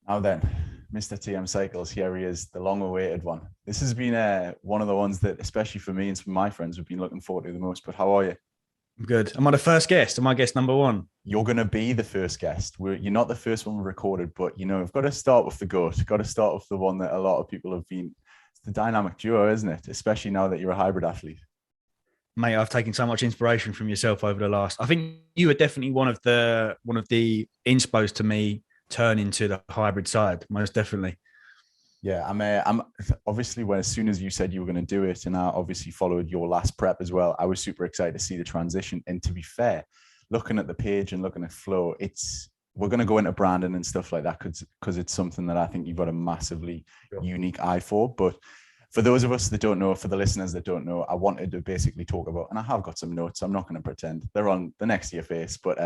Now then, Mr. TMCycles, here he is, the long-awaited one. This has been one of the ones that, especially for me and some of my friends, we've been looking forward to the most. But how are you? I'm good. Am I the first guest? Am I guest number one? You're going to be the first guest. You're not the first one we recorded, but we've got to start with the GOAT. Got to start with the one that a lot of people have been. It's the dynamic duo, isn't it? Especially now that you're a hybrid athlete. Mate, I've taken so much inspiration from yourself over the last. I think you were definitely one of the inspos to me turning to the hybrid side, most definitely. Yeah, I'm obviously when as soon as you said you were going to do it, and I obviously followed your last prep as well. I was super excited to see the transition. And to be fair, looking at the page and looking at flow, we're going to go into branding and stuff like that because it's something that I think you've got a massively unique eye for. But for those of us that don't know, for the listeners that don't know, I wanted to basically talk about, and I have got some notes. I'm not going to pretend they're on the next to your face, but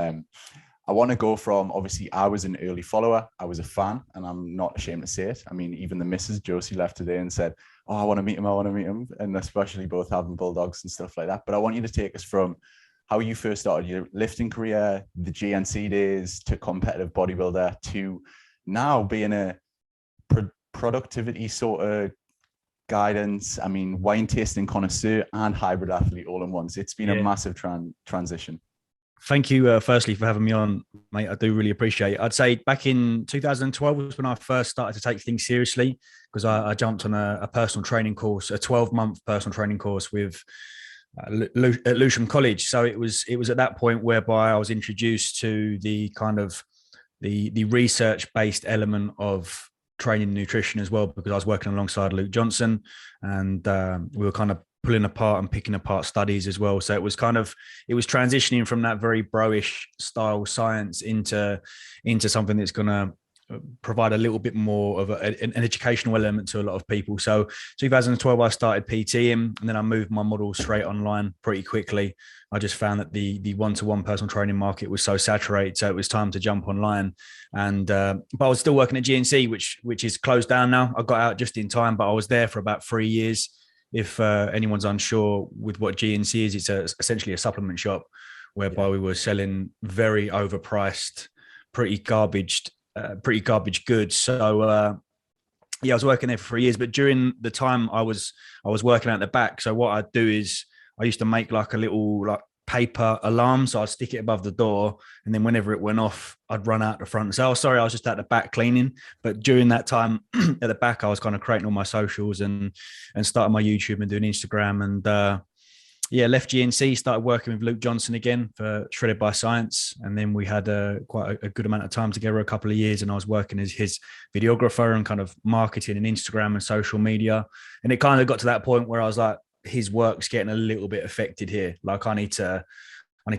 I want to go from, obviously, I was an early follower. I was a fan, and I'm not ashamed to say it. I mean, even the missus, Josie, left today and said, oh, I want to meet him. I want to meet him. And especially both having bulldogs and stuff like that. But I want you to take us from how you first started your lifting career, the GNC days, to competitive bodybuilder, to now being a productivity sort of guidance. I mean, wine tasting connoisseur and hybrid athlete all in once. It's been a massive transition. Thank you, firstly, for having me on, mate. I do really appreciate it. I'd say back in 2012 was when I first started to take things seriously because I jumped on a personal training course, a 12-month personal training course with at Lewisham College. So it was at that point whereby I was introduced to the kind of the research-based element of training and nutrition as well, because I was working alongside Luke Johnson, and we were kind of pulling apart and picking apart studies as well. So it was transitioning from that very bro-ish style science into something that's going to provide a little bit more of an educational element to a lot of people. So 2012, I started PTing, and then I moved my model straight online pretty quickly. I just found that the one-to-one personal training market was so saturated, so it was time to jump online. And but I was still working at GNC, which is closed down now. I got out just in time, but I was there for about 3 years. If anyone's unsure with what GNC is, it's essentially a supplement shop whereby we were selling very overpriced, pretty garbage goods. So I was working there for 3 years, but during the time I was working at the back. So what I'd do is I used to make like a little paper alarm. So I'd stick it above the door, and then whenever it went off, I'd run out the front and say, oh, sorry, I was just at the back cleaning. But during that time at the back, I was kind of creating all my socials and starting my YouTube and doing Instagram. And left GNC, started working with Luke Johnson again for Shredded by Science. And then we had quite a good amount of time together, a couple of years, and I was working as his videographer and kind of marketing and Instagram and social media. And it kind of got to that point where I was like, his work's getting a little bit affected here. Like I need to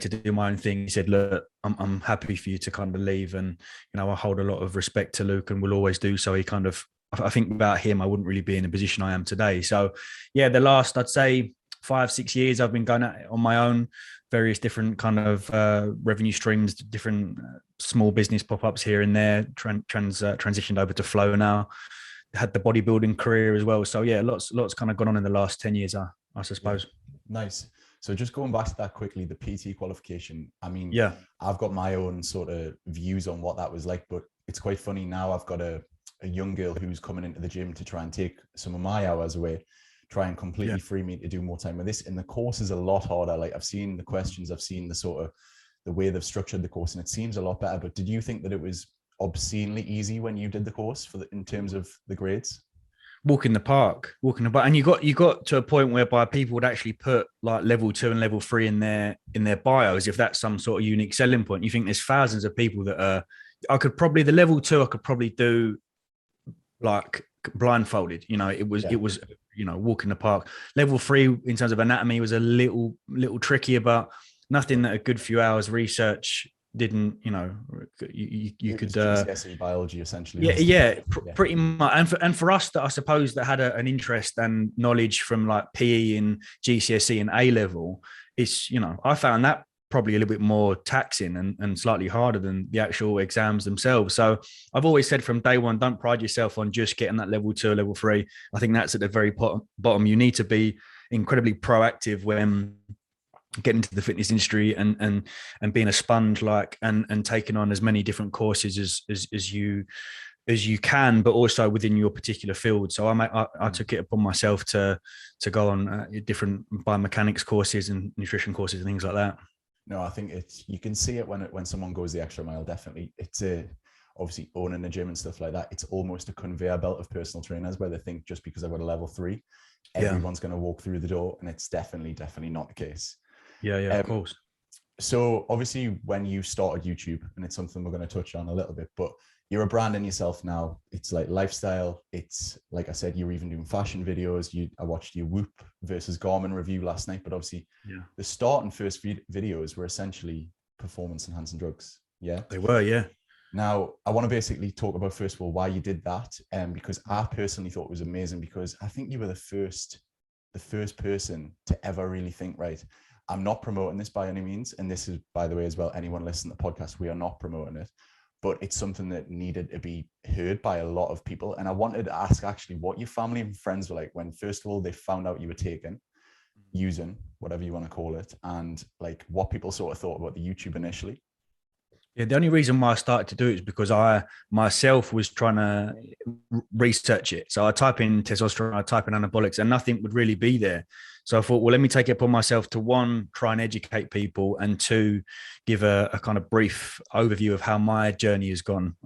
do my own thing. He said, look, I'm happy for you to kind of leave. And, I hold a lot of respect to Luke and will always do so. He kind of, I think about him, I wouldn't really be in the position I am today. So yeah, the last, I'd say 5-6 years, I've been going at it on my own, various different kind of revenue streams, different small business pop-ups here and there, transitioned over to Flow now. Had the bodybuilding career as well. So yeah, lots kind of gone on in the last 10 years, I suppose. Nice. So just going back to that quickly, the PT qualification. I mean, I've got my own sort of views on what that was like, but it's quite funny now. I've got a young girl who's coming into the gym to try and take some of my hours away, try and completely free me to do more time with this. And the course is a lot harder. Like I've seen the questions, I've seen the way they've structured the course, and it seems a lot better. But did you think that it was obscenely easy when you did the course in terms of the grades? Walking the park, and you got to a point whereby people would actually put like level 2 and level 3 in their bios, if that's some sort of unique selling point. You think there's thousands of people that the level 2 I could probably do like blindfolded. It was walking the park. Level 3 in terms of anatomy was a little trickier, but nothing that a good few hours research didn't, you could GCSE biology essentially. Pretty much. And for us that I suppose that had an interest and knowledge from like PE and GCSE and A level, it's, I found that probably a little bit more taxing and slightly harder than the actual exams themselves. So I've always said from day one, don't pride yourself on just getting that level 2 or level 3. I think that's at the very bottom. You need to be incredibly proactive when getting into the fitness industry and being a sponge, and taking on as many different courses as you as you can, but also within your particular field. So I took it upon myself to go on different biomechanics courses and nutrition courses and things like that. No, I think you can see it when someone goes the extra mile. Definitely, obviously owning a gym and stuff like that. It's almost a conveyor belt of personal trainers where they think just because I've got a level 3, everyone's going to walk through the door, and it's definitely not the case. Yeah, of course. So obviously when you started YouTube, and it's something we're going to touch on a little bit, but you're a brand in yourself now. It's like lifestyle. It's like I said, you're even doing fashion videos. I watched your Whoop versus Garmin review last night, but obviously the start and first videos were essentially performance enhancing drugs. Yeah, they were. Yeah. Now I want to basically talk about, first of all, why you did that. Because I personally thought it was amazing, because I think you were the first person to ever really think, right, I'm not promoting this by any means. And this is, by the way, as well, anyone listening to the podcast, we are not promoting it, but it's something that needed to be heard by a lot of people. And I wanted to ask actually what your family and friends were like when, first of all, they found out you were using, whatever you want to call it, and like what people sort of thought about the YouTube initially. Yeah, the only reason why I started to do it is because I myself was trying to research it. So I type in testosterone, I type in anabolics, and nothing would really be there. So I thought, well, let me take it upon myself to, one, try and educate people, and two, give a kind of brief overview of how my journey has gone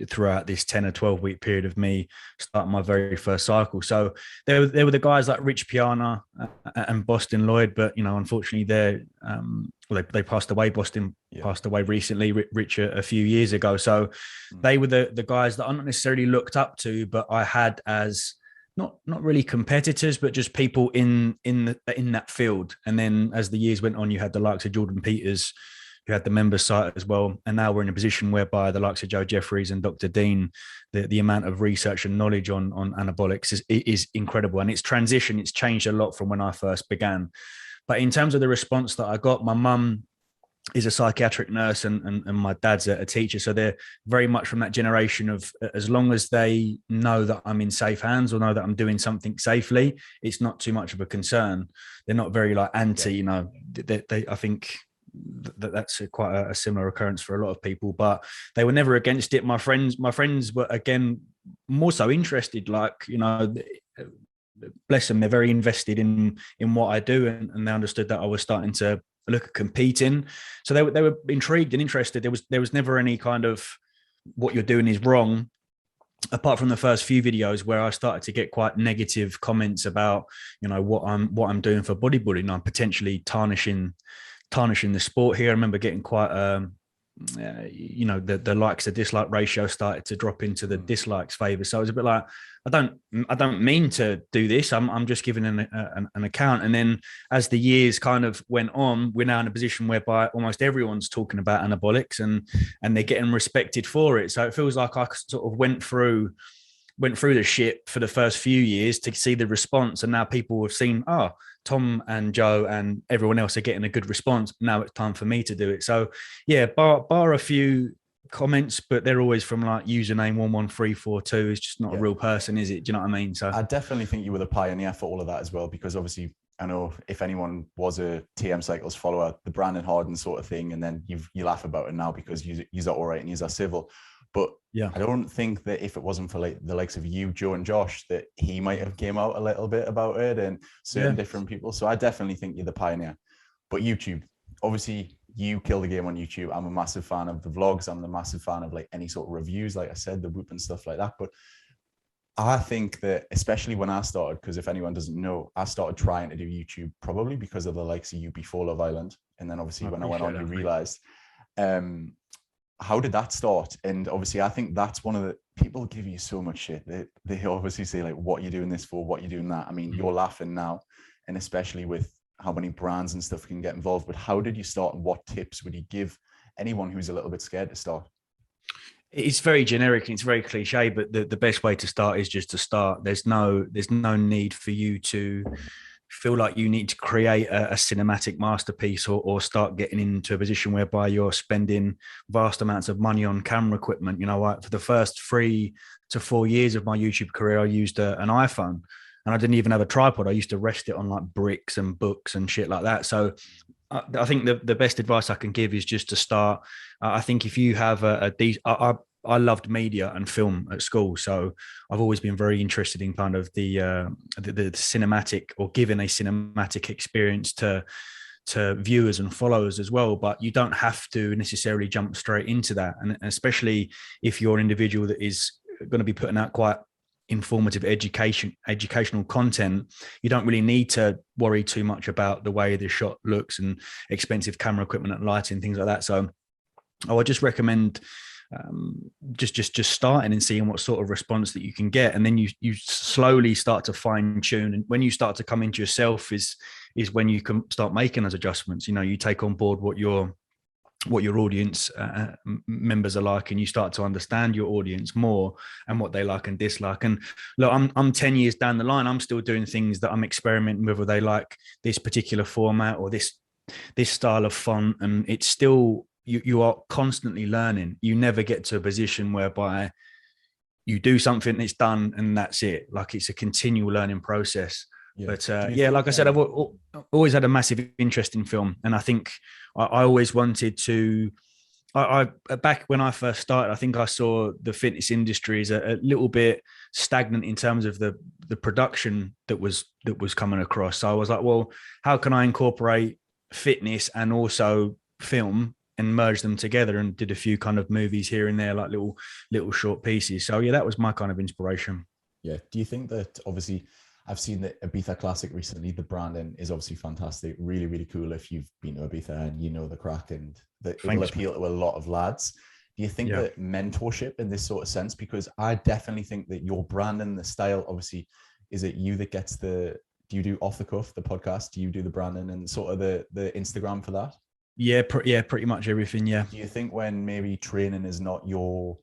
throughout this 10 or 12 week period of me starting my very first cycle. So there were the guys like Rich Piana and Boston Lloyd, but, you know, unfortunately they passed away. Boston passed away recently, Rich a few years ago. So they were the guys that I not necessarily looked up to, but I had as not really competitors, but just people in that field. And then as the years went on, you had the likes of Jordan Peters, who had the members site as well. And now we're in a position whereby the likes of Joe Jeffries and Dr. Dean, the amount of research and knowledge on anabolics is incredible. And it's changed a lot from when I first began. But in terms of the response that I got, my mum is a psychiatric nurse and my dad's a teacher. So they're very much from that generation of, as long as they know that I'm in safe hands or know that I'm doing something safely, it's not too much of a concern. They're not very like anti, you know, I think that's quite a similar occurrence for a lot of people, but they were never against it. My friends were, again, more so interested, like, you know, bless them, they're very invested in what I do, and they understood that I was starting to look at competing. So they were intrigued and interested. There was never any kind of what you're doing is wrong, apart from the first few videos where I started to get quite negative comments about, you know, what I'm doing for bodybuilding. I'm potentially tarnishing the sport here. I remember getting quite you know, the likes to dislike ratio started to drop into the dislikes favor. So I was a bit like, I don't mean to do this. I'm just giving an account. And then as the years kind of went on, we're now in a position whereby almost everyone's talking about anabolics and they're getting respected for it. So it feels like I sort of went through the shit for the first few years to see the response. And now people have seen, Tom and Joe and everyone else are getting a good response. Now it's time for me to do it. So yeah, bar a few comments, but they're always from like username 11342. It's just not a real person, is it? Do you know what I mean? So I definitely think you were the pioneer for all of that as well, because obviously I know if anyone was a TMCycles follower, the Brandon Harden sort of thing, and then you laugh about it now because you are all right and you are civil. But I don't think that if it wasn't for like the likes of you, Joe and Josh, that he might have came out a little bit about it and certain different people. So I definitely think you're the pioneer. But YouTube, obviously you kill the game on YouTube. I'm a massive fan of the vlogs. I'm a massive fan of like any sort of reviews, like I said, the Whoop and stuff like that. But I think that especially when I started, because if anyone doesn't know, I started trying to do YouTube probably because of the likes of you before Love Island. And then obviously when I went on, you realized, how did that start? And obviously I think that's one of the people give you so much shit. They obviously say like, what are you doing this for? What are you doing that? I mean, you're laughing now, and especially with how many brands and stuff can get involved. But how did you start, and what tips would you give anyone who's a little bit scared to start? It's very generic and it's very cliche, but the best way to start is just to start. There's no need for you to feel like you need to create a cinematic masterpiece or start getting into a position whereby you're spending vast amounts of money on camera equipment. You know, for the first 3 to 4 years of my YouTube career, I used an iPhone, and I didn't even have a tripod. I used to rest it on like bricks and books and shit like that. So I think the best advice I can give is just to start. I think if you have I loved media and film at school, so I've always been very interested in kind of the cinematic, or giving a cinematic experience to viewers and followers as well. But you don't have to necessarily jump straight into that, and especially if you're an individual that is going to be putting out quite informative educational content, you don't really need to worry too much about the way the shot looks and expensive camera equipment and lighting, things like that. So I would just recommend just starting and seeing what sort of response that you can get, and then you slowly start to fine tune. And when you start to come into yourself is when you can start making those adjustments. You know, you take on board what your audience members are like, and you start to understand your audience more and what they like and dislike. And look, I'm 10 years down the line, I'm still doing things that I'm experimenting with, whether they like this particular format or this style of font, and it's still, you are constantly learning. You never get to a position whereby you do something, it's done, and that's it. Like, it's a continual learning process. Yeah. But like I said, I've always had a massive interest in film, and I think I always wanted to. I back when I first started, I think I saw the fitness industry as a little bit stagnant in terms of the production that was coming across. So I was like, well, how can I incorporate fitness and also film and merge them together, and did a few kind of movies here and there, like little short pieces. So yeah, that was my kind of inspiration. Yeah. Do you think that, obviously, I've seen the Ibiza Classic recently, the branding is obviously fantastic, really, really cool if you've been to Ibiza and you know the crack, and that it will appeal to a lot of lads. Do you think that mentorship in this sort of sense, because I definitely think that your branding, the style, obviously, is it you that gets do you do Off the Cuff, the podcast? Do you do the branding and sort of the Instagram for that? Yeah, pretty much everything. Yeah. Do you think when maybe training is not your,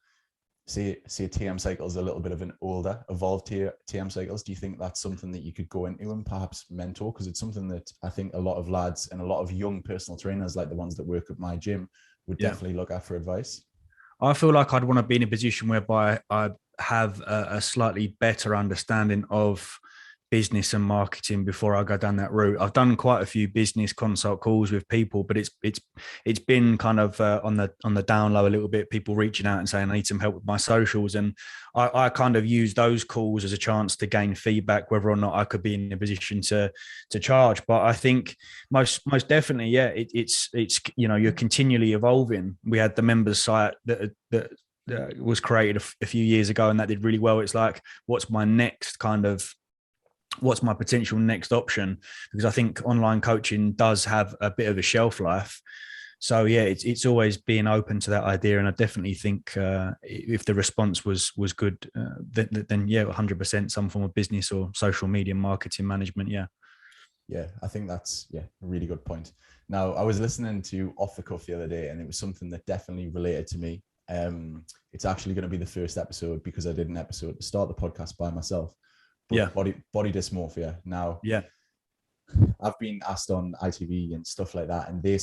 say TMCycles a little bit of an older, evolved TMCycles, do you think that's something that you could go into and perhaps mentor? Because it's something that I think a lot of lads and a lot of young personal trainers, like the ones that work at my gym, would definitely look at for advice. I feel like I'd want to be in a position whereby I have a slightly better understanding of business and marketing before I go down that route. I've done quite a few business consult calls with people, but it's been kind of on the down low a little bit. People reaching out and saying I need some help with my socials, and I kind of use those calls as a chance to gain feedback whether or not I could be in a position to charge. But I think most definitely, yeah, it's you know, you're continually evolving. We had the members site that was created a few years ago, and that did really well. It's like, what's my potential next option? Because I think online coaching does have a bit of a shelf life. So yeah, it's always being open to that idea. And I definitely think if the response was good, then yeah, 100% some form of business or social media marketing management. Yeah. Yeah, I think that's a really good point. Now, I was listening to Off the Cuff the other day, and it was something that definitely related to me. It's actually going to be the first episode, because I did an episode to start the podcast by myself. Body dysmorphia. Now, I've been asked on ITV and stuff like that, and they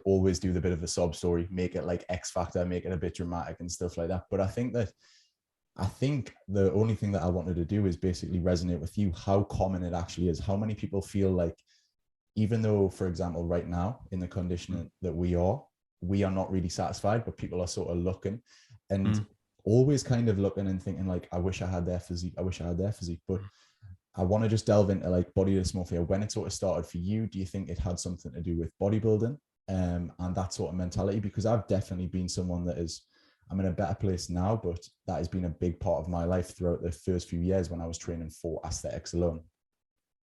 always do the bit of the sob story, make it like X Factor, make it a bit dramatic and stuff like that. But I think the only thing that I wanted to do is basically resonate with you, how common it actually is. How many people feel like, even though, for example, right now in the condition that we are not really satisfied, but people are sort of looking and always kind of looking and thinking like, I wish I had their physique. But I want to just delve into like body dysmorphia. When it sort of started for you, do you think it had something to do with bodybuilding and that sort of mentality? Because I've definitely been someone I'm in a better place now, but that has been a big part of my life throughout the first few years when I was training for aesthetics alone.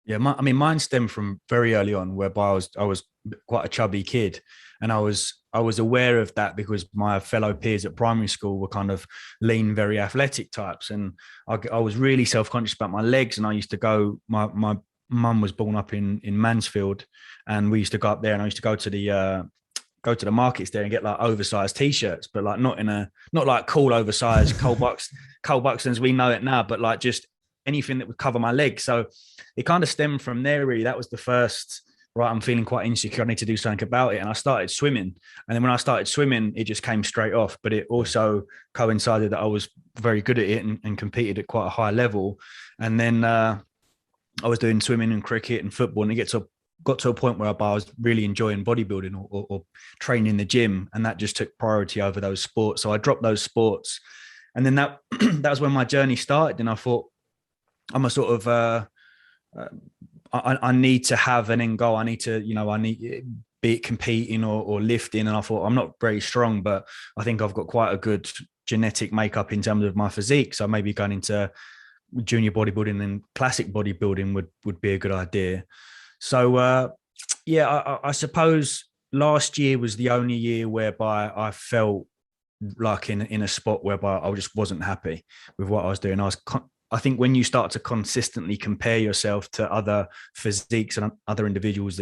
Yeah, mine stemmed from very early on, whereby I was quite a chubby kid, and I was aware of that because my fellow peers at primary school were kind of lean, very athletic types, and I was really self-conscious about my legs. And I used to go. My mum was born up in Mansfield, and we used to go up there, and I used to go to the markets there and get like oversized t-shirts, but like not like cool oversized Cole Buxton's we know it now, but like just anything that would cover my legs. So it kind of stemmed from there, really. That was the first, right, I'm feeling quite insecure, I need to do something about it. And I started swimming. And then when I started swimming, it just came straight off. But it also coincided that I was very good at it and competed at quite a high level. And then I was doing swimming and cricket and football, and it gets to got to a point where I was really enjoying bodybuilding or training in the gym, and that just took priority over those sports. So I dropped those sports, and then that that was when my journey started. And I thought, I'm a sort of I need to have an end goal. I need to, I need, be it competing or lifting. And I thought, I'm not very strong, but I think I've got quite a good genetic makeup in terms of my physique. So maybe going into junior bodybuilding and classic bodybuilding would be a good idea. So I suppose last year was the only year whereby I felt like in a spot whereby I just wasn't happy with what I was doing. I think when you start to consistently compare yourself to other physiques and other individuals,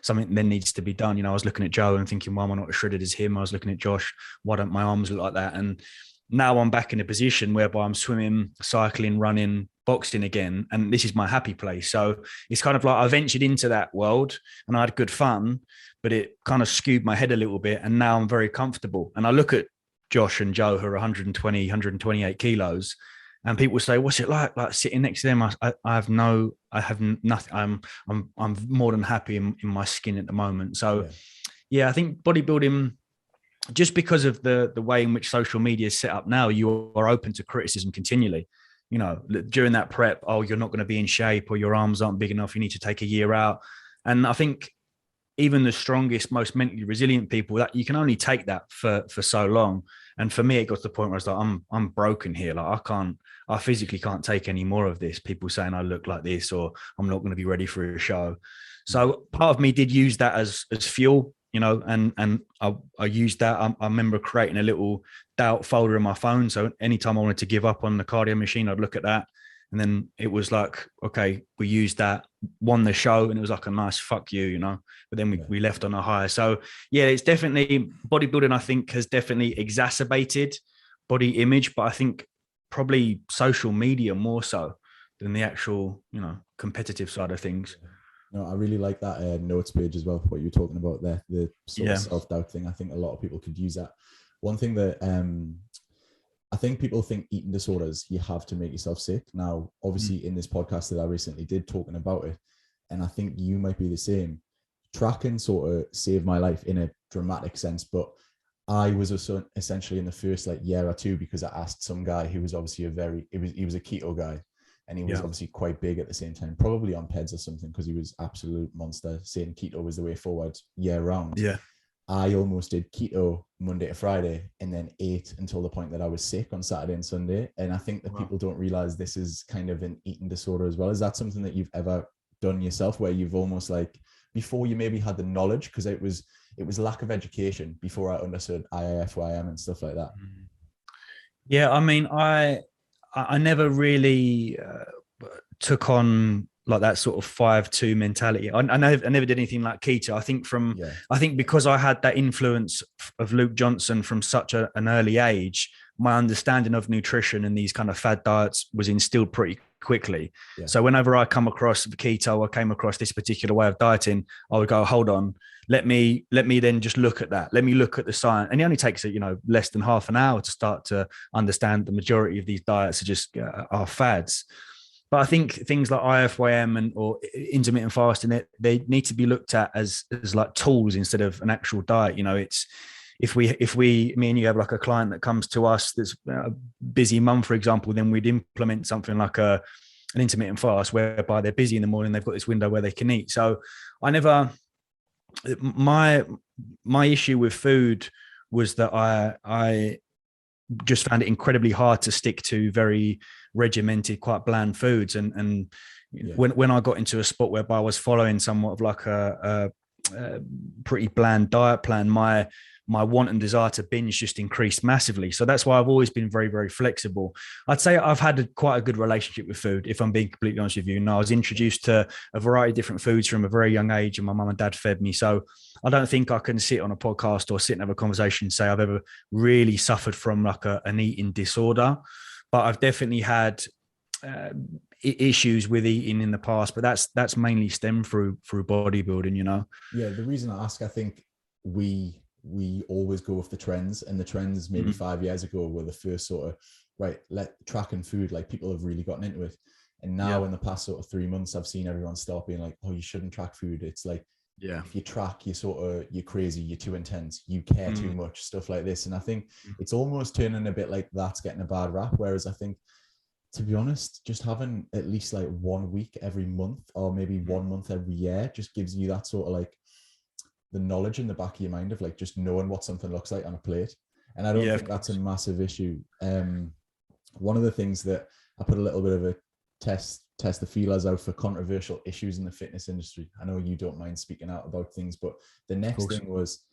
something then needs to be done. I was looking at Joe and thinking, why am I not as shredded as him? I was looking at Josh, why don't my arms look like that? And now I'm back in a position whereby I'm swimming, cycling, running, boxing again, and this is my happy place. So it's kind of like I ventured into that world and I had good fun, but it kind of skewed my head a little bit, and now I'm very comfortable. And I look at Josh and Joe, who are 120, 128 kilos, and people say, what's it like sitting next to them? I have nothing. I'm more than happy in my skin at the moment. So yeah, I think bodybuilding, just because of the way in which social media is set up now, you are open to criticism continually. During that prep, oh, you're not going to be in shape, or your arms aren't big enough, you need to take a year out. And I think even the strongest, most mentally resilient people, that you can only take that for so long. And for me, it got to the point where I was like, I'm broken here. Like I physically can't take any more of this. People saying I look like this, or I'm not going to be ready for a show. So part of me did use that as fuel, and I used that. I remember creating a little doubt folder in my phone. So anytime I wanted to give up on the cardio machine, I'd look at that. And then it was like, okay, we used that, won the show, and it was like a nice fuck you, but then we left on a high. So yeah, it's definitely, bodybuilding, I think, has definitely exacerbated body image, but I think probably social media more so than the actual, competitive side of things. No, I really like that notes page as well, what you're talking about there, the sort of self-doubt thing. I think a lot of people could use that. One thing that I think people think eating disorders, you have to make yourself sick. Now, obviously in this podcast that I recently did talking about it, and I think you might be the same, tracking sort of saved my life in a dramatic sense, but I was essentially in the first year or two, because I asked some guy who was obviously he was a keto guy, and he was obviously quite big at the same time, probably on PEDs or something, because he was absolute monster, saying keto was the way forward year round. Yeah. I almost did keto Monday to Friday and then ate until the point that I was sick on Saturday and Sunday. And I think that people don't realize this is kind of an eating disorder as well. Is that something that you've ever done yourself, where you've almost before you maybe had the knowledge, because it was lack of education before I understood IIFYM and stuff like that? Yeah, I mean, I never really took on like that sort of 5-2 mentality. I never did anything like keto. I think because I had that influence of Luke Johnson from such an early age, my understanding of nutrition and these kind of fad diets was instilled pretty quickly. Yeah. So whenever I come across the keto, or came across this particular way of dieting, I would go, hold on, let me then just look at that. Let me look at the science. And it only takes less than half an hour to start to understand the majority of these diets are just are fads. But I think things like IFYM or intermittent fasting, they need to be looked at as like tools instead of an actual diet. It's if me and you have like a client that comes to us that's a busy mum, for example, then we'd implement something like an intermittent fast, whereby they're busy in the morning, they've got this window where they can eat. So my issue with food was that I just found it incredibly hard to stick to very regimented, quite bland foods. And when I got into a spot whereby I was following somewhat of like a pretty bland diet plan, my want and desire to binge just increased massively. So that's why I've always been very, very flexible. I'd say I've had quite a good relationship with food, if I'm being completely honest with you. I was introduced to a variety of different foods from a very young age, and my mum and dad fed me. So I don't think I can sit on a podcast or sit and have a conversation and say I've ever really suffered from like an eating disorder, but I've definitely had issues with eating in the past, but that's mainly stemmed through bodybuilding. Yeah, the reason I ask, I think we always go with the trends, and the trends maybe 5 years ago were the first sort of let tracking food, like people have really gotten into it. And now in the past sort of 3 months, I've seen everyone start being like, oh, you shouldn't track food. It's like, if you track, you're crazy, you're too intense, you care too much, stuff like this. And I think it's almost turning a bit like that's getting a bad rap. Whereas I think, to be honest, just having at least like 1 week every month, or maybe 1 month every year, just gives you that sort of like the knowledge in the back of your mind of like just knowing what something looks like on a plate. And I don't think that's a massive issue. One of the things that I put a little bit of a test the feelers out for controversial issues in the fitness industry. I know you don't mind speaking out about things, but the next thing was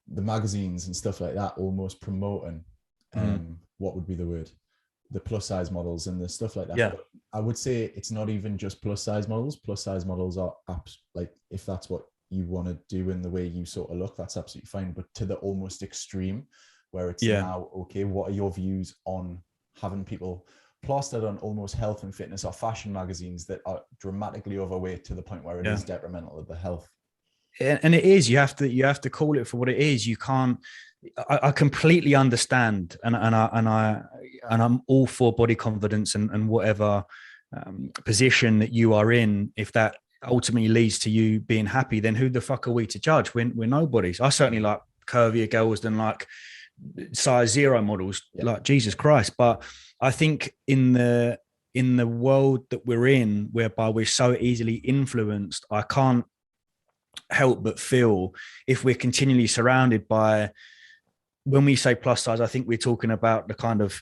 the magazines and stuff like that almost promoting what would be the word, the plus size models and the stuff like that. But I would say it's not even just plus size models. Plus size models are like, if that's what you want to do in the way you sort of look, that's absolutely fine. But to the almost extreme where it's now, okay, what are your views on having people plastered on almost health and fitness or fashion magazines that are dramatically overweight to the point where it is detrimental to the health? And it is, you have to call it for what it is. You can't, I completely understand. And I'm all for body confidence and whatever position that you are in. If that ultimately leads to you being happy, then who the fuck are we to judge? We're nobodies. I certainly like curvier girls than like size 0 models, like Jesus Christ. But I think in the world that we're in, whereby we're so easily influenced, I can't help but feel, if we're continually surrounded by, when we say plus size, I think we're talking about the kind of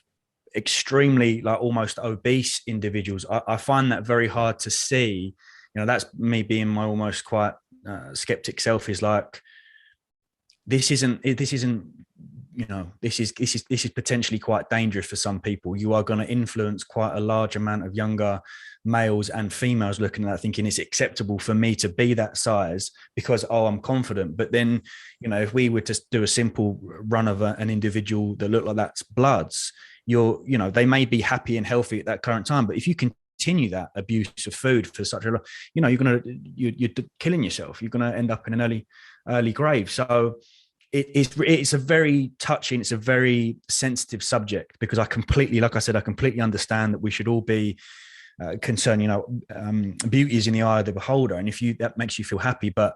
extremely like almost obese individuals. I find that very hard to see. You know, that's me being my almost quite skeptic self, is like, this isn't, you know, this is potentially quite dangerous for some people. You are going to influence quite a large amount of younger males and females looking at that, thinking it's acceptable for me to be that size because, oh, I'm confident. But then, you know, if we were to do a simple run of an individual that looked like that's bloods, you know, they may be happy and healthy at that current time, but if you continue that abuse of food for such a, you know, you're killing yourself. You're going to end up in an early grave. So it's a very touching, it's a very sensitive subject, because I completely understand that we should all be concerned. You know, beauty is in the eye of the beholder, and if that makes you feel happy, but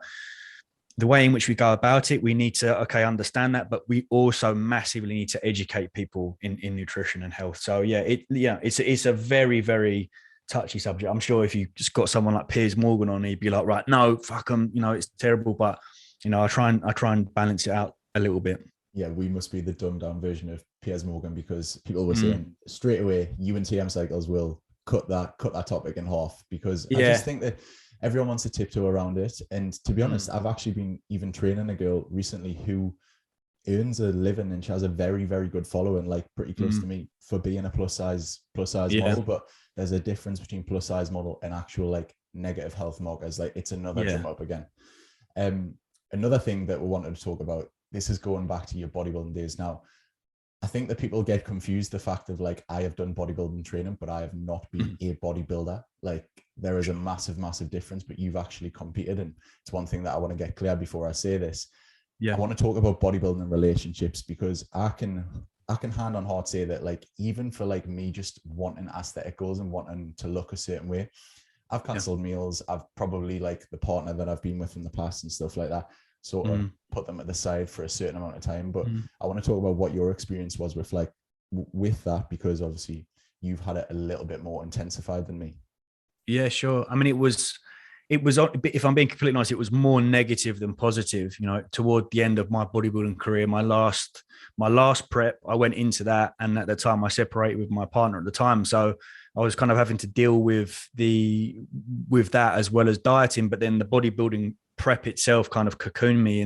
the way in which we go about it, we need to understand that, but we also massively need to educate people in nutrition and health. So it's a very, very touchy subject. I'm sure if you just got someone like Piers Morgan on, he'd be like, right, no, fuck them, you know, it's terrible. But you know, I try and balance it out a little bit. Yeah, we must be the dumbed down version of Piers Morgan, because people were saying straight away, you and TMCycles will cut that topic in half, because I just think that everyone wants to tiptoe around it. And to be honest, I've actually been even training a girl recently who earns a living, and she has a very, very good following, like pretty close to me, for being a plus size model. But there's a difference between plus size model and actual like negative health markers. Like, it's another jump up again. Another thing that we wanted to talk about, this is going back to your bodybuilding days. Now, I think that people get confused, the fact of like, I have done bodybuilding training, but I have not been a bodybuilder. Like, there is a massive, massive difference, but you've actually competed. And it's one thing that I want to get clear before I say this. I want to talk about bodybuilding and relationships, because I can hand on heart say that, like, even for like me just wanting aesthetic goals and wanting to look a certain way, I've cancelled meals. I've probably, like, the partner that I've been with in the past and stuff like that, sort of put them at the side for a certain amount of time. But I want to talk about what your experience was with that, because obviously you've had it a little bit more intensified than me. Yeah, sure. I mean, it was, if I'm being completely honest, it was more negative than positive. You know, toward the end of my bodybuilding career, my last prep, I went into that, and at the time I separated with my partner at the time. So I was kind of having to deal with that as well as dieting. But then the bodybuilding prep itself kind of cocooned me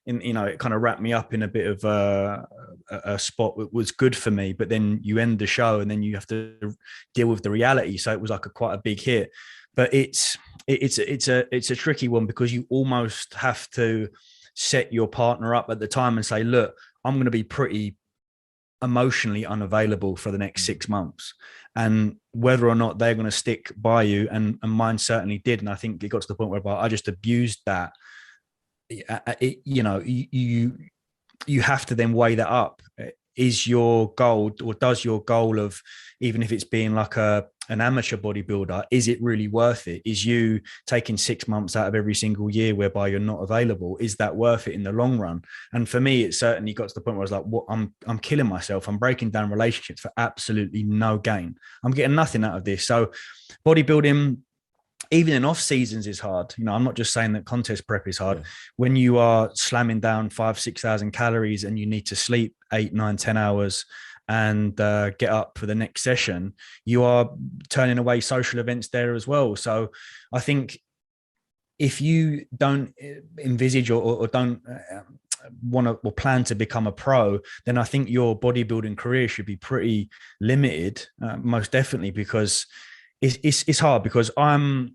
you know, it kind of wrapped me up in a bit of a spot that was good for me. But then you end the show and then you have to deal with the reality. So it was like quite a big hit. But it's a tricky one, because you almost have to set your partner up at the time and say, look, I'm going to be pretty emotionally unavailable for the next 6 months, and whether or not they're going to stick by you, and mine certainly did. And I think it got to the point where I just abused that. You know, you have to then weigh that up. Is your goal, or does your goal of, even if it's being like a an amateur bodybuilder, is it really worth it? Is you taking 6 months out of every single year whereby you're not available? Is that worth it in the long run? And for me, it certainly got to the point where I was like, what, I'm killing myself. I'm breaking down relationships for absolutely no gain. I'm getting nothing out of this. So bodybuilding, even in off seasons, is hard. You know, I'm not just saying that contest prep is hard. Yeah. When you are slamming down 5,000-6,000 calories and you need to sleep 8, 9, 10 hours and get up for the next session, you are turning away social events there as well. So I think if you don't envisage or don't want to or plan to become a pro, then I think your bodybuilding career should be pretty limited, most definitely, because it's hard. Because I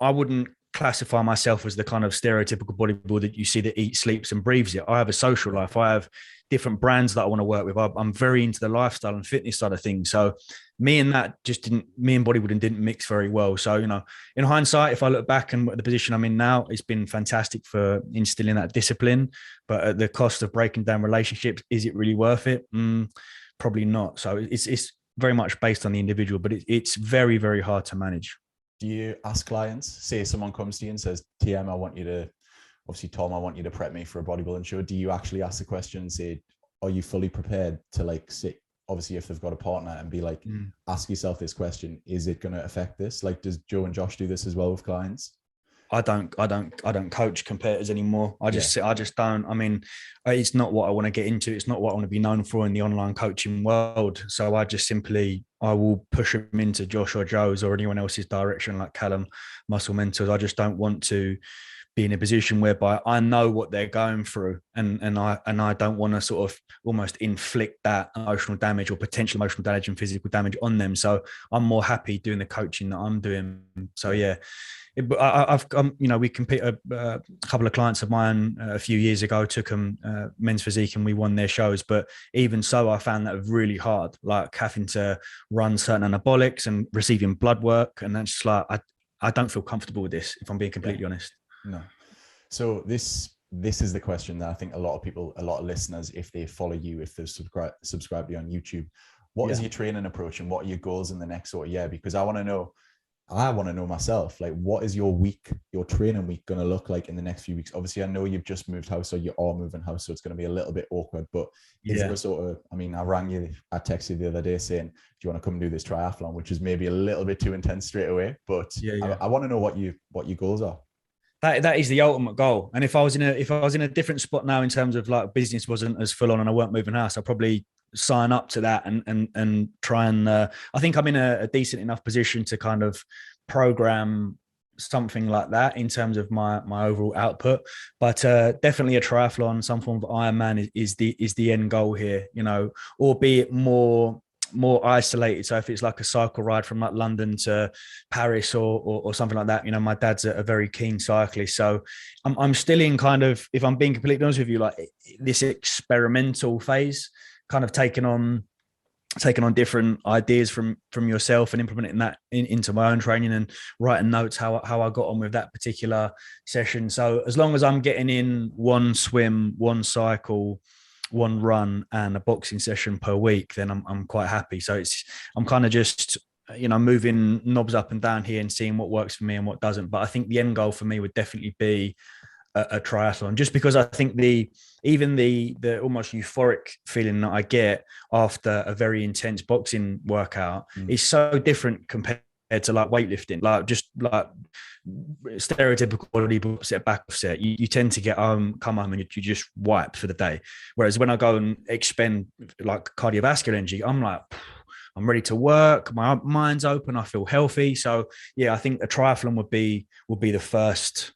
wouldn't classify myself as the kind of stereotypical bodybuilder that you see that eats, sleeps and breathes it. I have a social life. I have different brands that I want to work with. I'm very into the lifestyle and fitness side of things. So me and bodybuilding didn't mix very well. So, you know, in hindsight, if I look back and the position I'm in now, it's been fantastic for instilling that discipline, but at the cost of breaking down relationships, is it really worth it? Probably not. So it's very much based on the individual, but it's very, very hard to manage. Do you ask clients, say someone comes to you and says, TM, I want you to prep me for a bodybuilding show. Do you actually ask the question and say, are you fully prepared to like sit, obviously if they've got a partner, and be like, ask yourself this question, is it going to affect this? Like, does Joe and Josh do this as well with clients? I don't coach competitors anymore. I just don't. I mean, it's not what I want to get into. It's not what I want to be known for in the online coaching world. So I will push them into Josh or Joe's or anyone else's direction, like Callum, Muscle Mentors. I just don't want to be in a position whereby I know what they're going through, and I don't want to sort of almost inflict that emotional damage or potential emotional damage and physical damage on them. So I'm more happy doing the coaching that I'm doing. So yeah. We compete. A couple of clients of mine a few years ago took them men's physique, and we won their shows. But even so, I found that really hard, like having to run certain anabolics and receiving blood work, and that's just like I don't feel comfortable with this, if I'm being completely honest. No. So this is the question that I think a lot of listeners, if they follow you, if they've subscribed to you on YouTube, what is your training approach and what are your goals in the next sort of year? Because I want to know myself, like, what is your training week going to look like in the next few weeks? Obviously, I know you've just moved house, or you are moving house, so it's going to be a little bit awkward, but is there a sort of, I mean, I texted you the other day saying, do you want to come and do this triathlon, which is maybe a little bit too intense straight away, but I want to know what your goals are. That is the ultimate goal. And if I was in a different spot now in terms of like business wasn't as full on and I weren't moving house, I'd probably sign up to that and try and I think I'm in a decent enough position to kind of program something like that in terms of my overall output. But definitely a triathlon, some form of Ironman is the end goal here, you know, albeit more isolated. So if it's like a cycle ride from like London to Paris or something like that, you know, my dad's a very keen cyclist. So I'm still in kind of, if I'm being completely honest with you, like this experimental phase, kind of taking on different ideas from yourself and implementing that into my own training and writing notes how I got on with that particular session. So as long as I'm getting in one swim, one cycle, one run and a boxing session per week, then I'm quite happy. So I'm kind of just, you know, moving knobs up and down here and seeing what works for me and what doesn't. But I think the end goal for me would definitely be a triathlon, just because I think the almost euphoric feeling that I get after a very intense boxing workout is so different compared to like weightlifting, like just like stereotypical bodybuilder set, back set. You tend to come home and you just wipe for the day. Whereas when I go and expend like cardiovascular energy, I'm like, I'm ready to work. My mind's open. I feel healthy. So yeah, I think a triathlon would be the first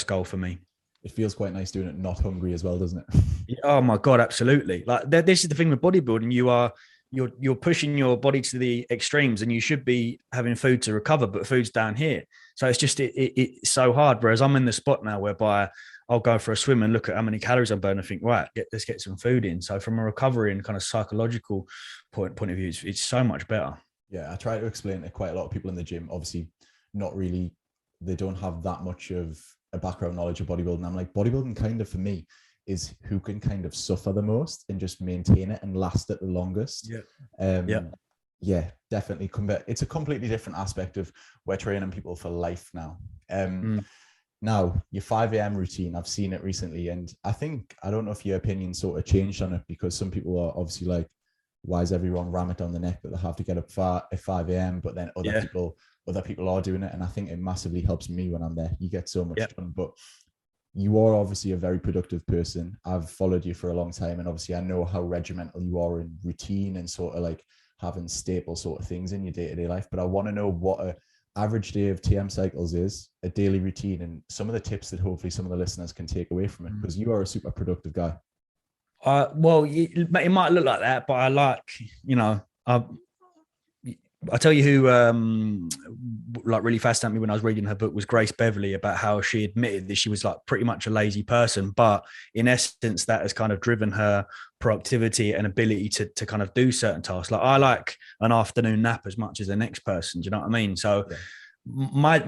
goal for me. It feels quite nice doing it not hungry as well, doesn't it? Oh my God, absolutely. Like this is the thing with bodybuilding. You're pushing your body to the extremes and you should be having food to recover, but food's down here. So it's just, it's so hard. Whereas I'm in the spot now whereby I'll go for a swim and look at how many calories I'm burning and think, right, let's get some food in. So from a recovery and kind of psychological point of view, it's so much better. Yeah. I try to explain to quite a lot of people in the gym, obviously not really, they don't have that much of a background knowledge of bodybuilding. I'm like, bodybuilding kind of for me is who can kind of suffer the most and just maintain it and last it the longest. Yeah, definitely. It's a completely different aspect of we're training people for life now. Mm. Now, your 5 a.m. routine, I've seen it recently, and I don't know if your opinion sort of changed on it, because some people are obviously like, why is everyone ram it down the neck that they have to get up at 5 a.m.? But then Yeah. other people are doing it. And I think it massively helps me when I'm there. You get so much Yep. done. But you are obviously a very productive person. I've followed you for a long time, and obviously I know how regimental you are in routine and sort of like having staple sort of things in your day-to-day life. But I want to know what a average day of TMCycles is, a daily routine, and some of the tips that hopefully some of the listeners can take away from it, because you are a super productive guy. Well, it might look like that, but I like, you know, I tell you who like really fascinated me when I was reading her book was Grace Beverley, about how she admitted that she was like pretty much a lazy person, but in essence that has kind of driven her productivity and ability to kind of do certain tasks. Like I like an afternoon nap as much as the next person. Do you know what I mean? So Yeah. my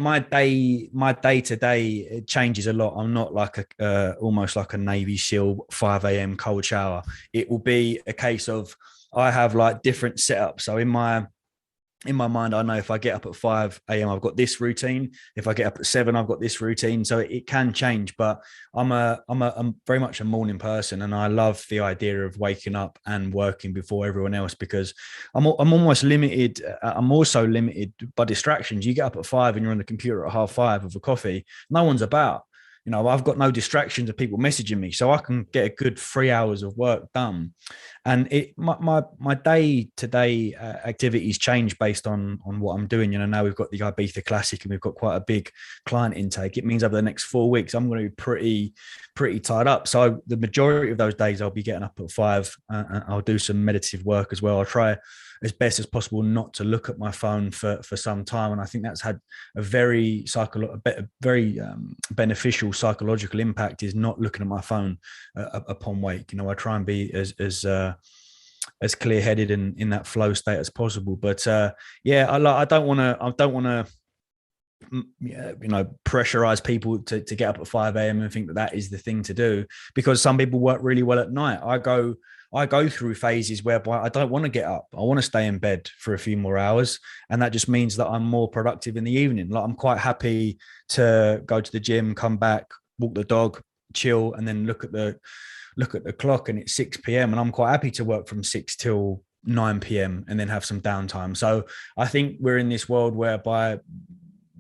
day to day changes a lot. I'm not like a almost like a Navy SEAL 5 a.m. cold shower. It will be a case of I have like different setups. So in my mind, I know if I get up at 5 a.m., I've got this routine. If I get up at 7, I've got this routine. So it can change, but I'm very much a morning person, and I love the idea of waking up and working before everyone else, because I'm almost limited. I'm also limited by distractions. You get up at 5 and you're on the computer at 5:30 with a coffee. No one's about. You know, I've got no distractions of people messaging me, so I can get a good 3 hours of work done. And my day to day activities change based on what I'm doing. You know, now we've got the Ibiza Classic and we've got quite a big client intake. It means over the next 4 weeks I'm going to be pretty tied up. So the majority of those days I'll be getting up at 5. I'll do some meditative work as well. I'll try as best as possible not to look at my phone for some time, and I think that's had a very beneficial psychological impact, is not looking at my phone upon wake. You know, I try and be as clear headed in that flow state as possible. But yeah, I don't want to you know, pressurize people to get up at 5 a.m. and think that is the thing to do, because some people work really well at night. I go through phases whereby I don't want to get up. I want to stay in bed for a few more hours. And that just means that I'm more productive in the evening. Like I'm quite happy to go to the gym, come back, walk the dog, chill, and then look at the clock and it's 6 p.m. and I'm quite happy to work from 6 till 9 p.m. and then have some downtime. So I think we're in this world whereby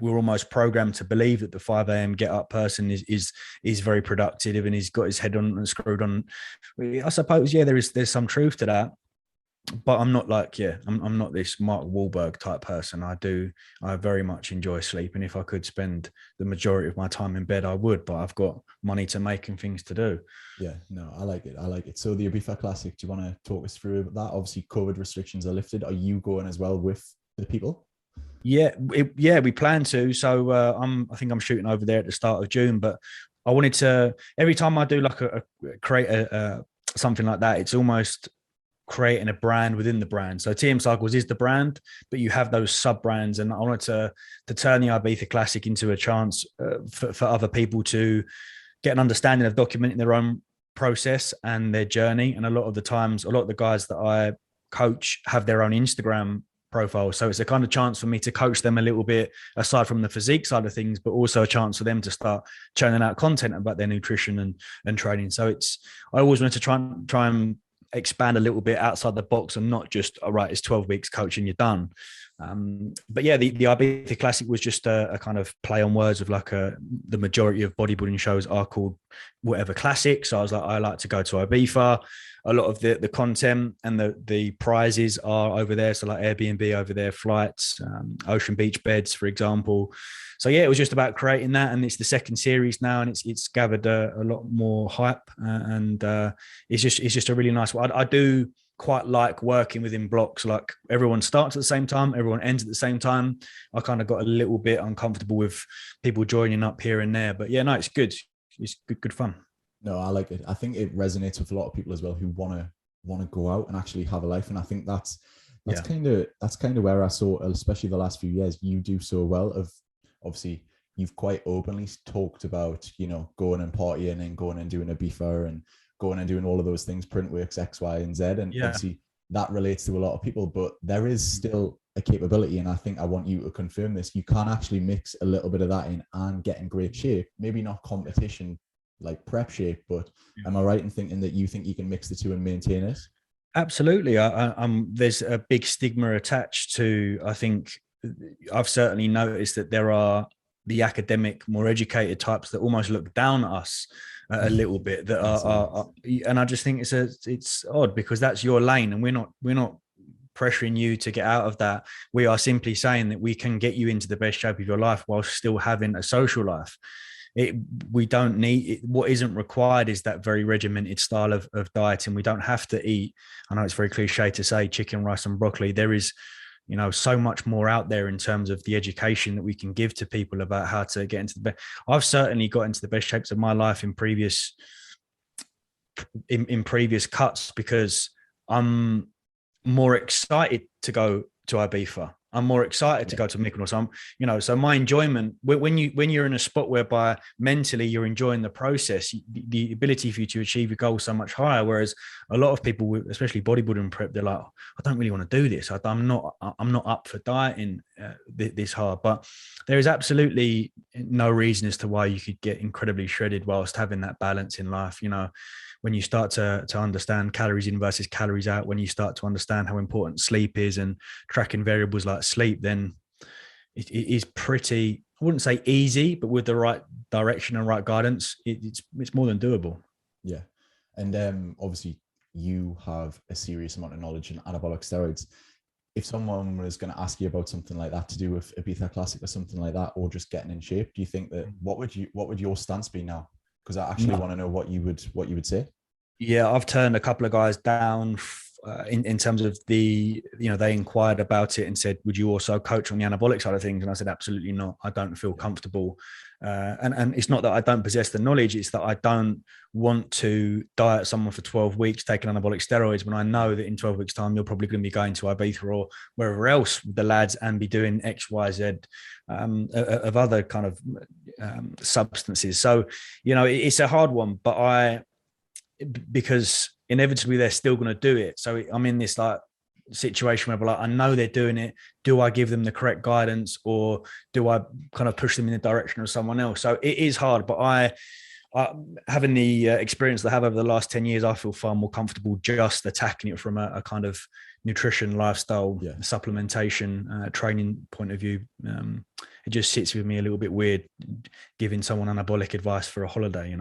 we're almost programmed to believe that the 5 a.m. get up person is very productive and he's got his head on and screwed on. I suppose, yeah, there's some truth to that. But I'm not like, I'm not this Mark Wahlberg type person. I very much enjoy sleep. And if I could spend the majority of my time in bed, I would, but I've got money to make and things to do. Yeah, no, I like it. So the Ibiza Classic, do you want to talk us through that? Obviously COVID restrictions are lifted. Are you going as well with the people? Yeah, we plan to. So I think I'm shooting over there at the start of June, but I wanted to, every time I do like create something like that, it's almost creating a brand within the brand. So TMCycles is the brand, but you have those sub brands, and I wanted to turn the Ibiza Classic into a chance for other people to get an understanding of documenting their own process and their journey. And a lot of the times, a lot of the guys that I coach have their own Instagram profile. So it's a kind of chance for me to coach them a little bit, aside from the physique side of things, but also a chance for them to start churning out content about their nutrition and training. So I always wanted to try and expand a little bit outside the box and not just, all right, it's 12 weeks coaching, you're done. But yeah, the Ibiza Classic was just a kind of play on words of like the majority of bodybuilding shows are called whatever classic. So I was like, I like to go to Ibiza. A lot of the content and the prizes are over there. So like Airbnb over there, flights, ocean beach beds, for example. So yeah, it was just about creating that, and it's the second series now, and it's gathered a lot more hype, and it's just a really nice one. I do quite like working within blocks. Like everyone starts at the same time, everyone ends at the same time. I kind of got a little bit uncomfortable with people joining up here and there, but yeah, no, it's good. It's good fun. No, I like it. I think it resonates with a lot of people as well who want to go out and actually have a life. And I think that's kind of where I saw, especially the last few years, you do so well. Of obviously you've quite openly talked about, you know, going and partying and going and doing a beefer and going and doing all of those things, print works, X, Y, and Z. And obviously that relates to a lot of people, but there is still a capability. And I think I want you to confirm this. You can actually mix a little bit of that in and get in great shape, maybe not competition like prep shape, but am I right in thinking that you think you can mix the two and maintain it? Absolutely. There's a big stigma attached to, I think I've certainly noticed that there are the academic, more educated types that almost look down at us a little bit, that are and I just think it's odd, because that's your lane, and we're not pressuring you to get out of that. We are simply saying that we can get you into the best shape of your life while still having a social life. We don't need it. What isn't required is that very regimented style of dieting. We don't have to eat, I know it's very cliche to say, chicken, rice and broccoli. There is, so much more out there in terms of the education that we can give to people about how to get into the best. I've certainly got into the best shapes of my life in previous cuts, because I'm more excited to go to Ibiza. I'm more excited to go to Mykonos. So my enjoyment, when you're in a spot whereby mentally you're enjoying the process, the ability for you to achieve your goal is so much higher. Whereas a lot of people, especially bodybuilding prep, they're like, I don't really want to do this. I'm not up for dieting this hard. But there is absolutely no reason as to why you could get incredibly shredded whilst having that balance in life. When you start to understand calories in versus calories out, when you start to understand how important sleep is and tracking variables like sleep, then it is pretty, I wouldn't say easy, but with the right direction and right guidance, it's more than doable. Yeah. And obviously you have a serious amount of knowledge in anabolic steroids. If someone was going to ask you about something like that to do with Ibiza Classic or something like that, or just getting in shape, do you think that, what would your stance be now? Because I actually want to know what you would say. Yeah, I've turned a couple of guys down in terms of they inquired about it and said, would you also coach on the anabolic side of things? And I said, absolutely not. I don't feel comfortable. And it's not that I don't possess the knowledge. It's that I don't want to diet someone for 12 weeks, taking anabolic steroids, when I know that in 12 weeks time, you're probably going to be going to Ibiza or wherever else with the lads and be doing X, Y, Z of other kind of substances. So, it's a hard one, but because inevitably they're still going to do it. So I'm in this situation where I know they're doing it. Do I give them the correct guidance, or do I kind of push them in the direction of someone else? So it is hard, but I having the experience that I have over the last 10 years, I feel far more comfortable just attacking it from a kind of nutrition, lifestyle, supplementation, training point of view. It just sits with me a little bit weird giving someone anabolic advice for a holiday,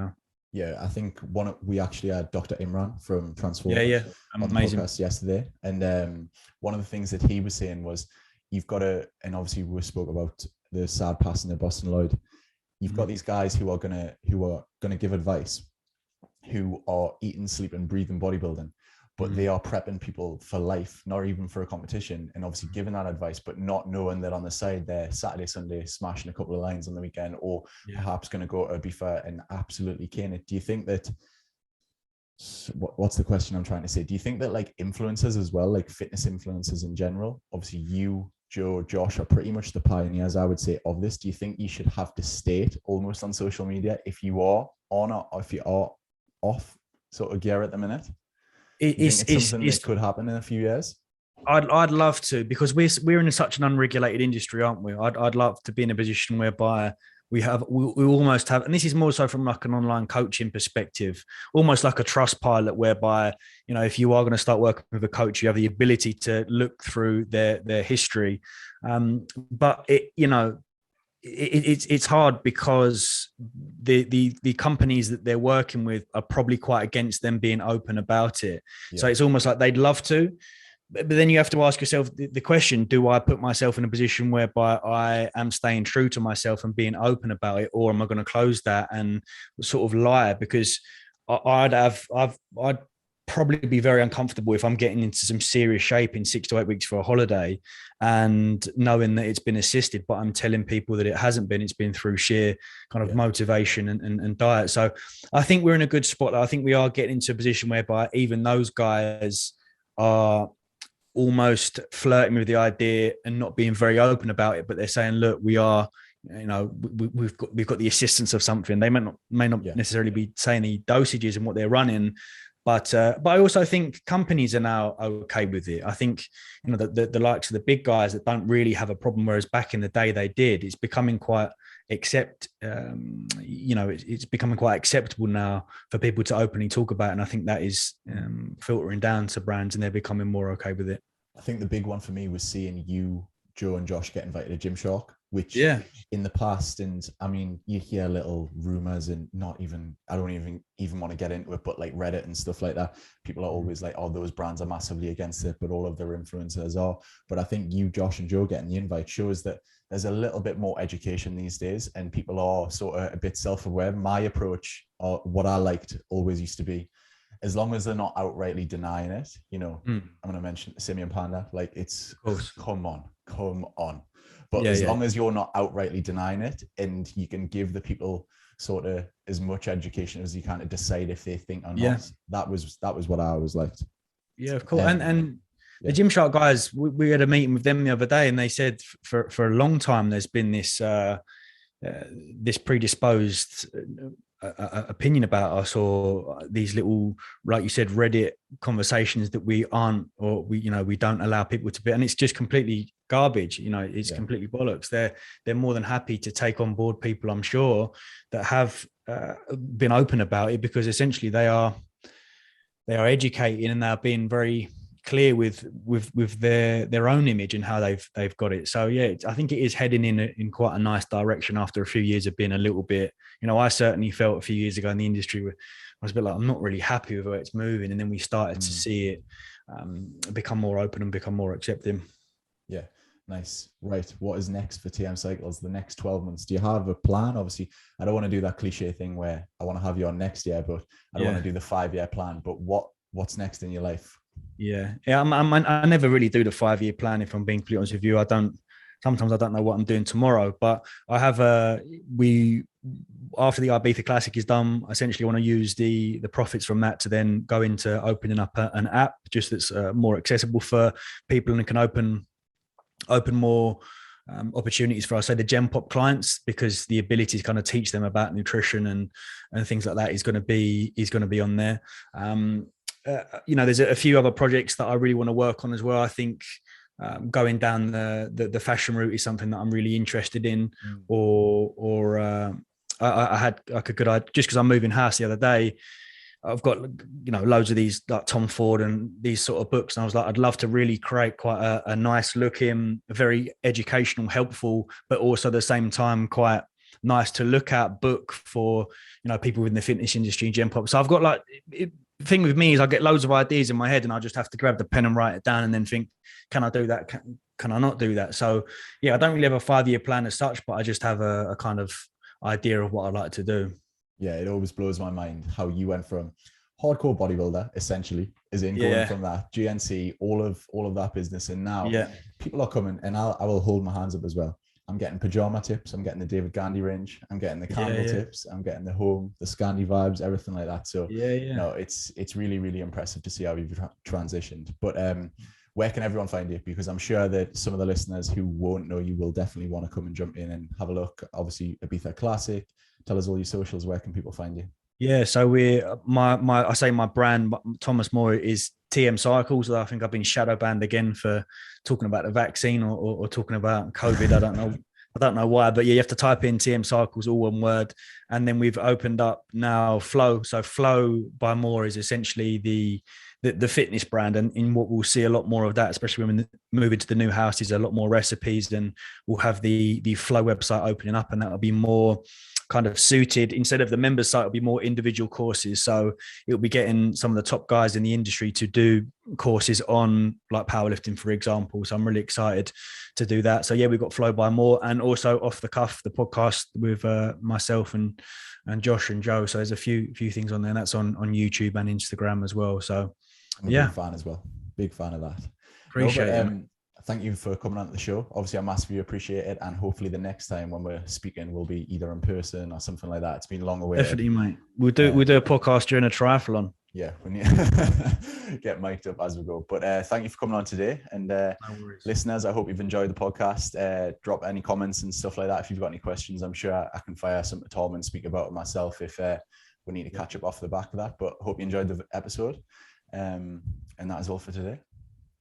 Yeah, I think we actually had Dr. Imran from Transform on the podcast yesterday. And one of the things that he was saying was, you've got to, and obviously we spoke about the sad passing of Boston Lloyd. You've got these guys who are gonna give advice, who are eating, sleeping, breathing bodybuilding, but they are prepping people for life, not even for a competition, and obviously giving that advice, but not knowing that on the side they're Saturday, Sunday smashing a couple of lines on the weekend, or perhaps going to go to Ibiza and absolutely cane it. Do you think that, what's the question I'm trying to say? Do you think that like influencers as well, like fitness influencers in general, obviously you, Joe, Josh are pretty much the pioneers, I would say, of this. Do you think you should have to state almost on social media if you are on or if you are off sort of gear at the minute? It's something that could happen in a few years. I'd love to, because we're in such an unregulated industry, aren't we? I'd love to be in a position whereby we almost have, and this is more so from like an online coaching perspective, almost like a trust pilot, whereby, if you are going to start working with a coach, you have the ability to look through their history. But it's hard because the companies that they're working with are probably quite against them being open about it. Yeah. So it's almost like they'd love to, but then you have to ask yourself the question, do I put myself in a position whereby I am staying true to myself and being open about it, or am I going to close that and sort of lie? Because I'd probably be very uncomfortable if I'm getting into some serious shape in 6 to 8 weeks for a holiday and knowing that it's been assisted, but I'm telling people that it hasn't been. It's been through sheer kind of motivation and diet. So I think we're in a good spot. I think we are getting into a position whereby even those guys are almost flirting with the idea and not being very open about it, but they're saying, look, we are, we've got the assistance of something. They may not necessarily be saying the dosages and what they're running, But I also think companies are now okay with it. I think, you know, the likes of the big guys that don't really have a problem, whereas back in the day they did. It's becoming quite it's becoming quite acceptable now for people to openly talk about it. And I think that is filtering down to brands, and they're becoming more okay with it. I think the big one for me was seeing you, Joe, and Josh get invited to Gymshark, which in the past, and I mean, you hear little rumors, and I don't even want to get into it, but like Reddit and stuff like that, people are always like, oh, those brands are massively against it, but all of their influencers are. But I think you, Josh, and Joe getting the invite shows that there's a little bit more education these days, and people are sort of a bit self-aware. My approach, or what I liked, always used to be, as long as they're not outrightly denying it, you know, I'm going to mention Simeon Panda, like it's, come on. But as long as you're not outrightly denying it, and you can give the people sort of as much education as you can to decide if they think or not, that was what I always liked. Yeah, of course. And the Gymshark guys, we had a meeting with them the other day, and they said for a long time there's been this this predisposed opinion about us, or these little, like you said, Reddit conversations that we don't allow people to be, and it's just completely garbage. You know, it's completely bollocks. They're more than happy to take on board people, I'm sure, that have been open about it, because essentially they are educating, and they're being very clear with their own image and how they've got it. So yeah, I think it is heading in quite a nice direction after a few years of being a little bit, you know, I certainly felt a few years ago in the industry where I was a bit like, I'm not really happy with where it's moving. And then we started to see it become more open and become more accepting. Yeah. Nice. Right. What is next for TMCycles the next 12 months? Do you have a plan? Obviously, I don't want to do that cliche thing where I want to have you on next year, but I don't want to do the 5-year plan. But what's next in your life? I never really do the 5-year plan, if I'm being completely honest with you. Sometimes I don't know what I'm doing tomorrow, but I have after the Ibiza Classic is done, I essentially want to use the profits from that to then go into opening up an app just that's more accessible for people, and it can open more opportunities for, I say, the Gen Pop clients, because the ability to kind of teach them about nutrition and things like that is going to be on there. You know, there's a few other projects that I really want to work on as well. I think going down the fashion route is something that I'm really interested in. I had like a good idea, just because I'm moving house the other day. I've got, you know, loads of these like Tom Ford and these sort of books, and I was like, I'd love to really create quite a nice looking, very educational, helpful, but also at the same time quite nice to look at book for, you know, people in the fitness industry and Gen Pop. So I've got like, the thing with me is I get loads of ideas in my head, and I just have to grab the pen and write it down, and then think, can I do that? Can I not do that? So yeah, I don't really have a 5-year plan as such, but I just have a kind of idea of what I'd like to do. Yeah, it always blows my mind how you went from hardcore bodybuilder, essentially, as in going from that GNC, all of that business, and now people are coming, and I will hold my hands up as well. I'm getting pajama tips. I'm getting the David Gandy range. I'm getting the candle tips. I'm getting the home, the Scandi vibes, everything like that. So you know, it's really, really impressive to see how you've transitioned. But where can everyone find you? Because I'm sure that some of the listeners who won't know you will definitely want to come and jump in and have a look. Obviously, Ibiza Classic. Tell us all your socials. Where can people find you? Yeah, so my brand, Thomas Moore, is TMCycles. I think I've been shadow banned again for talking about the vaccine or talking about COVID. I don't know why, but yeah, you have to type in TMCycles, all one word. And then we've opened up now Flow. So Flow by Moore is essentially the fitness brand, and in what we'll see a lot more of that, especially when we move into the new houses, a lot more recipes, and we'll have the Flow website opening up, and that'll be more kind of suited, instead of the members site, it'll be more individual courses. So it'll be getting some of the top guys in the industry to do courses on like powerlifting, for example. So I'm really excited to do that. So yeah, we've got Flow by More, and also Off the Cuff, the podcast with myself and Josh and Joe. So there's a few things on there, and that's on YouTube and Instagram as well. So I'm a big fan as well. Big fan of that. Appreciate it. Thank you for coming on to the show. Obviously, I massively appreciate it. And hopefully the next time when we're speaking, we'll be either in person or something like that. It's been long away. Definitely, mate. We'll do a podcast during a triathlon. Yeah, we need get mic'd up as we go. But thank you for coming on today. And no listeners, I hope you've enjoyed the podcast. Drop any comments and stuff like that. If you've got any questions, I'm sure I can fire some to Tom and speak about it myself if we need to catch up off the back of that. But hope you enjoyed the episode. And that is all for today.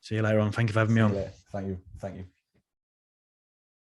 See you later on. Thank you for having me on. Thank you.